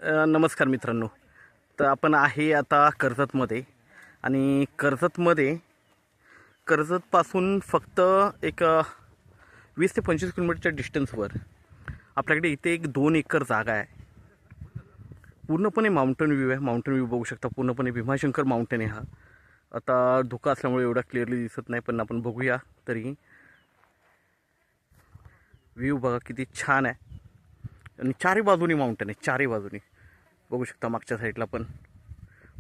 नमस्कार मित्रांनो. तर आपण आहे आता कर्जतमध्ये आणि कर्जतपासून फक्त एक 20 ते 25 किलोमीटरच्या डिस्टन्सवर आपल्याकडे इथे एक 2 एकर जागा आहे. पूर्णपणे माउंटन व्ह्यू आहे. माउंटन व्ह्यू बघू शकता. पूर्णपणे भीमाशंकर माउंटन आहे हा. आता धुका असल्यामुळे एवढा क्लिअरली दिसत नाही, पण आपण बघूया. तरी व्ह्यू बघा किती छान आहे आणि चारही बाजूनी माउंटन आहे. चारही बाजूनी बघू शकता. मागच्या साईडला पण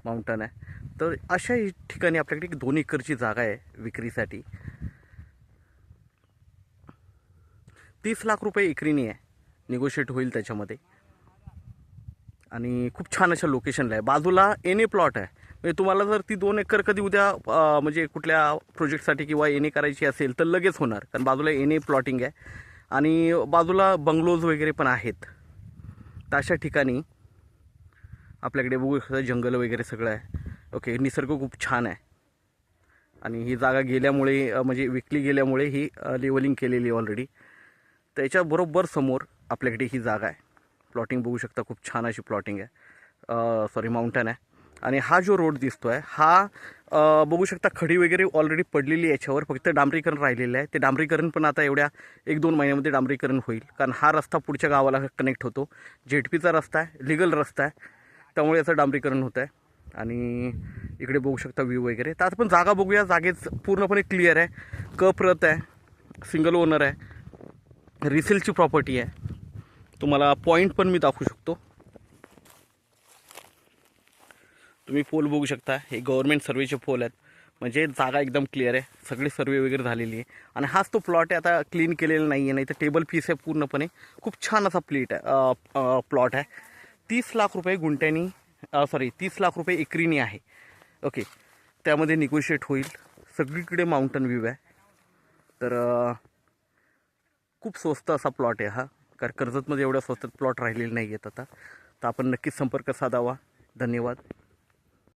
माउंटन आहे. तर अशा ठिकाणी आपल्याकडे एक 2 एकरची जागा आहे विक्रीसाठी. 30 लाख रुपये एकरीने आहे. निगोशिएट होईल त्याच्यामध्ये. आणि खूप छान अशा लोकेशनला आहे. बाजूला एन ए प्लॉट आहे. म्हणजे तुम्हाला जर ती 2 एकर कधी उद्या म्हणजे कुठल्या प्रोजेक्टसाठी किंवा एन ए करायची असेल तर लगेच होणार, कारण बाजूला एन ए प्लॉटिंग आहे आणि बाजूला बंगलोज वगैरे पण आहेत. तर अशा ठिकाणी आपल्याकडे बघू शकता जंगल वगैरे सगळं आहे. ओके, निसर्ग खूप छान आहे. आणि ही जागा गेल्यामुळे म्हणजे विकली गेल्यामुळे ही लेवलिंग केलेली ऑलरेडी. त्याच्याबरोबर समोर आपल्याकडे ही जागा आहे. प्लॉटिंग बघू शकता. खूप छान अशी प्लॉटिंग आहे. सॉरी, माउंटन आहे. आणि हा जो रोड दिसतो आहे हा बघू शकता खडी वगैरे ऑलरेडी पडलेली आहे. याच्यावर फक्त डांबरीकरण राहिलेलं आहे. ते डांबरीकरण पण आता एवढ्या 1-2 महिन्यामध्ये डांबरीकरण होईल, कारण हा रस्ता पुढच्या गावाला कनेक्ट होतो. झेडपीचा रस्ता आहे, लिगल रस्ता आहे, त्यामुळे याचं डांबरीकरण होतं आहे. आणि इकडे बघू शकता व्ह्यू वगैरे. तर आता आपण जागा बघूया. जागेच पूर्णपणे क्लिअर आहे. कप्रत आहे, सिंगल ओनर आहे, रिसेलची प्रॉपर्टी आहे. तुम्हाला पॉईंट पण मी दाखवू शकतो. तुम्ही पोल बघू शकता. हे गव्हर्नमेंट सर्वेचे पोल आहेत. म्हणजे जागा एकदम क्लिअर आहे. सगळी सर्वे वगैरे झालेली आहे. आणि हाच तो प्लॉट आहे. आता क्लीन केलेला नाही आहे, नाही तर टेबल पीस आहे पूर्णपणे. खूप छान असा प्लॉट आहे. 30 लाख रुपये गुंठ्यानी 30 लाख रुपये एकरीनी आहे. ओके, त्यामध्ये निगोशिएट होईल. सगळीकडे माउंटन व्ह्यू आहे. तर खूप स्वस्त असा प्लॉट आहे हा, कारण कर्जतमध्ये एवढ्या स्वस्तात प्लॉट राहिलेले नाही आहेत आता. तर आपण नक्कीच संपर्क साधावा. धन्यवाद.